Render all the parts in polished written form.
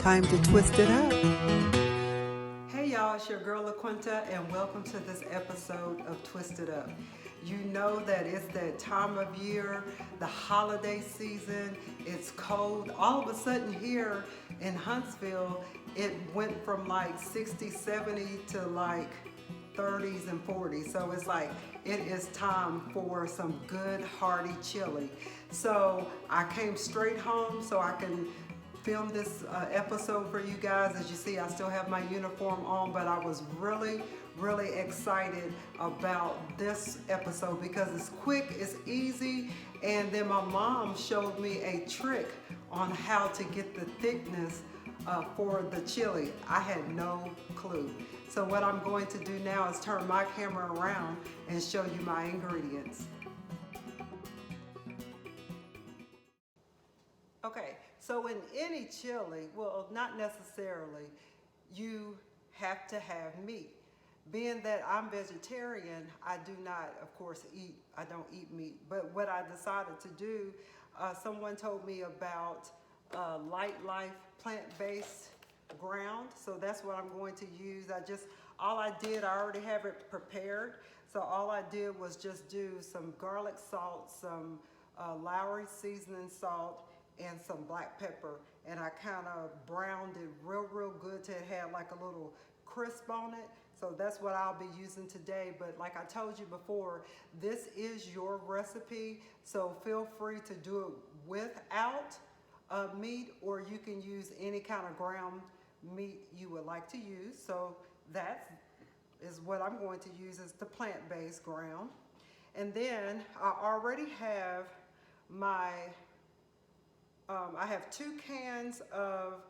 time to twist it up. Hey y'all, it's your girl LaQuinta, and welcome to this episode of Twisted Up. You know that it's that time of year, the holiday season, it's cold. All of a sudden here in Huntsville, it went from like 60, 70 to like 30s and 40s. So it's like it is time for some good hearty chili. So I came straight home so I can film this episode for you guys. As you see, I still have my uniform on, but I was really excited about this episode because it's quick, it's easy, and then my mom showed me a trick on how to get the thickness for the chili. I had no clue. So what I'm going to do now is turn my camera around and show you my ingredients. Okay, so in any chili, well, not necessarily, you have to have meat. Being that I'm vegetarian, I do not, of course, I don't eat meat. But what I decided to do, someone told me about Light Life plant-based ground. So that's what I'm going to use. I already have it prepared. So all I did was just do some garlic salt, some Lowry seasoning salt, and some black pepper, and I kind of browned it real good till it had like a little crisp on it. So that's what I'll be using today. But like I told you before, this is your recipe, so feel free to do it without meat, or you can use any kind of ground meat you would like to use. So that is what I'm going to use, is the plant-based ground. And then I already have I have 2 cans of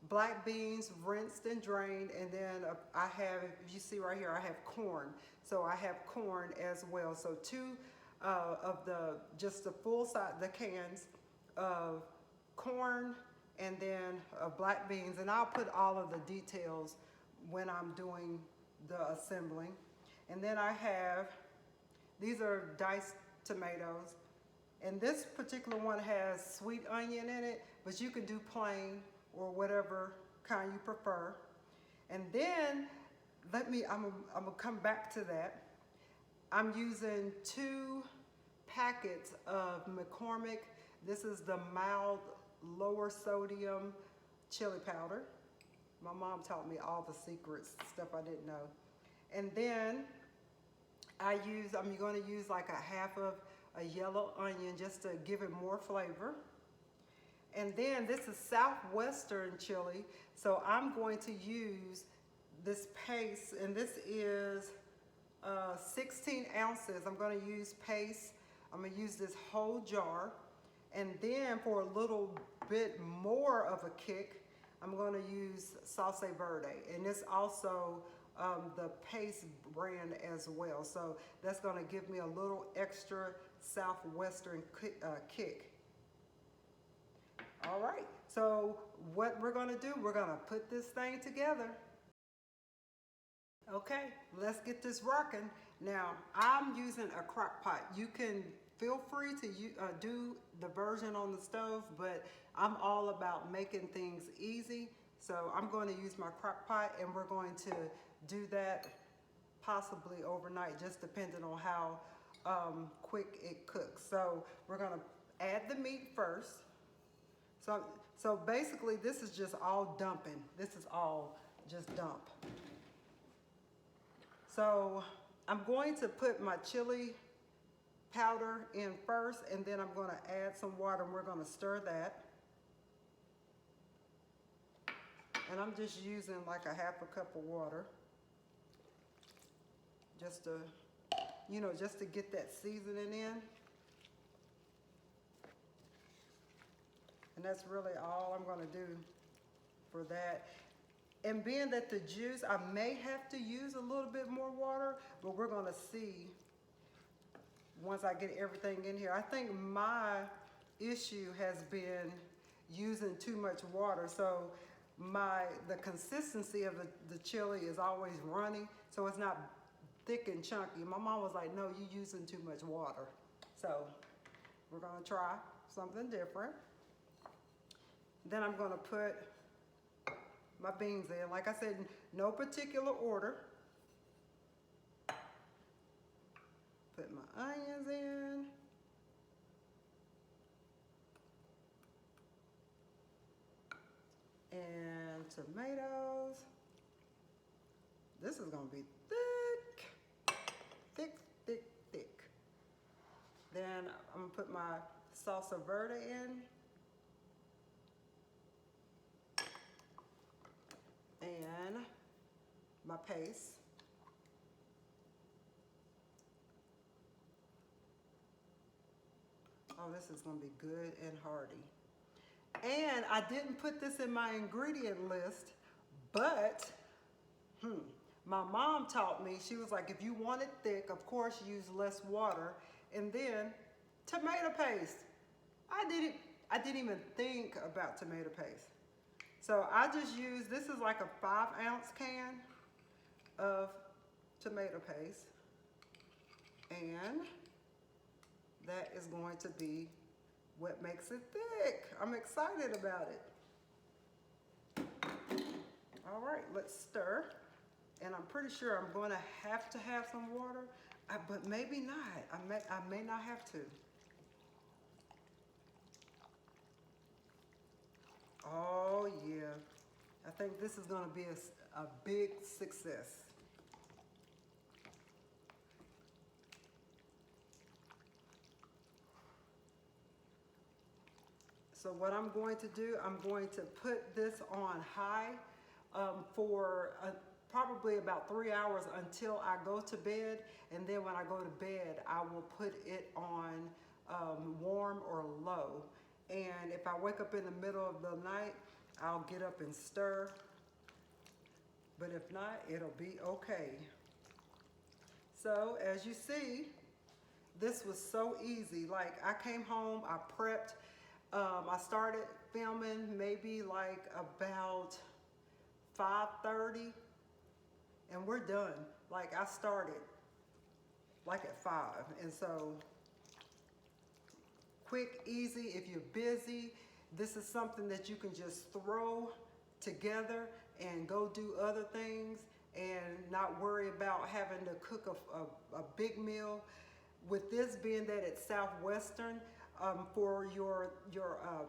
black beans rinsed and drained, and then I have, if you see right here, I have corn. So I have corn as well. So 2 of just the full size, the cans of corn, and then black beans. And I'll put all of the details when I'm doing the assembling. And then I have, these are diced tomatoes. And this particular one has sweet onion in it, but you can do plain or whatever kind you prefer. And then I'm gonna come back to that. I'm using 2 packets of McCormick. This is the mild, lower sodium chili powder. My mom taught me all the secrets, stuff I didn't know. And then I'm gonna use like a half of a yellow onion just to give it more flavor. And then this is Southwestern chili, so I'm going to use this paste, and this is 16 ounces. I'm going to use paste. I'm going to use this whole jar. And then for a little bit more of a kick, I'm going to use Salsa Verde, and it's also the paste brand as well. So that's going to give me a little extra Southwestern kick. All right, so what we're going to do, we're going to put this thing together. Okay, let's get this rocking. Now, I'm using a crock pot. You can feel free to do the version on the stove, but I'm all about making things easy. So I'm going to use my crock pot, and we're going to do that possibly overnight, just depending on how quick it cooks. So we're going to add the meat first. So basically this is just all dumping. This is all just dump. So I'm going to put my chili powder in first, and then I'm going to add some water, and we're going to stir that. And I'm just using like a half a cup of water, just to, just to get that seasoning in. And that's really all I'm going to do for that. And being that the juice, I may have to use a little bit more water, but we're going to see once I get everything in here. I think my issue has been using too much water. So the consistency of the chili is always runny, so it's not thick and chunky. My mom was like, no, you're using too much water. So we're going to try something different. Then I'm going to put my beans in. Like I said, no particular order. Put my onions in. And tomatoes. This is gonna be thick, thick, thick, thick. Then I'm gonna put my salsa verde in. And my paste. Oh, this is gonna be good and hearty. And I didn't put this in my ingredient list, but my mom taught me, she was like, if you want it thick, of course use less water. And then tomato paste. I didn't even think about tomato paste. So I just use, this is like a 5-ounce can of tomato paste. And that is going to be what makes it thick. I'm excited about it. All right, let's stir. And I'm pretty sure I'm going to have some water, but maybe not. I may not have to. Oh yeah, I think this is going to be a big success. So what I'm going to do, I'm going to put this on high for probably about 3 hours until I go to bed. And then when I go to bed, I will put it on warm or low. And if I wake up in the middle of the night, I'll get up and stir. But if not, it'll be okay. So as you see, this was so easy. Like I came home, I prepped. I started filming maybe like about 5:30 and we're done. Like I started like at 5. And so quick, easy. If you're busy, this is something that you can just throw together and go do other things and not worry about having to cook a big meal. With this being that it's Southwestern, for your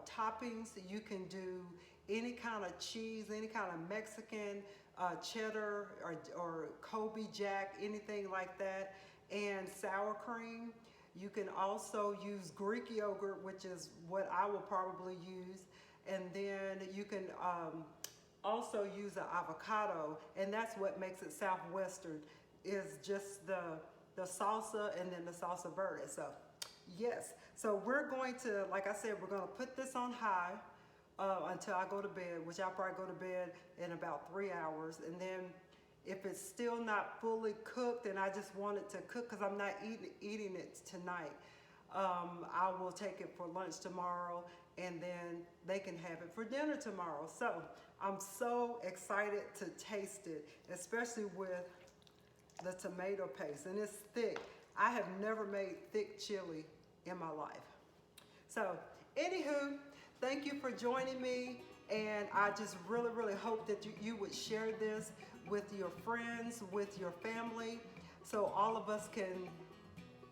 toppings, you can do any kind of cheese, any kind of Mexican, cheddar or Kobe Jack, anything like that, and sour cream. You can also use Greek yogurt, which is what I will probably use, and then you can also use an avocado, and that's what makes it Southwestern, is just the salsa and then the salsa verde. So yes, so we're going to, like I said, we're going to put this on high until I go to bed, which I'll probably go to bed in about 3 hours. And then if it's still not fully cooked and I just want it to cook because I'm not eating it tonight, I will take it for lunch tomorrow and then they can have it for dinner tomorrow. So I'm so excited to taste it, especially with the tomato paste, and it's thick. I have never made thick chili in my life. So anywho, thank you for joining me, and I just really, really hope that you would share this with your friends, with your family, so all of us can,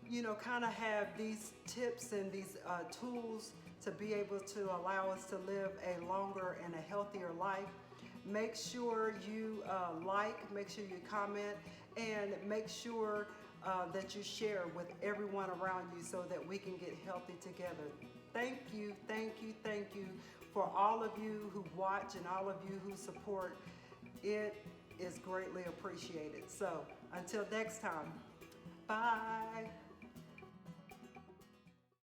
you know, kind of have these tips and these tools to be able to allow us to live a longer and a healthier life. Make sure you make sure you comment, and make sure that you share with everyone around you so that we can get healthy together. Thank you, thank you, thank you for all of you who watch and all of you who support. It is greatly appreciated. So until next time, bye.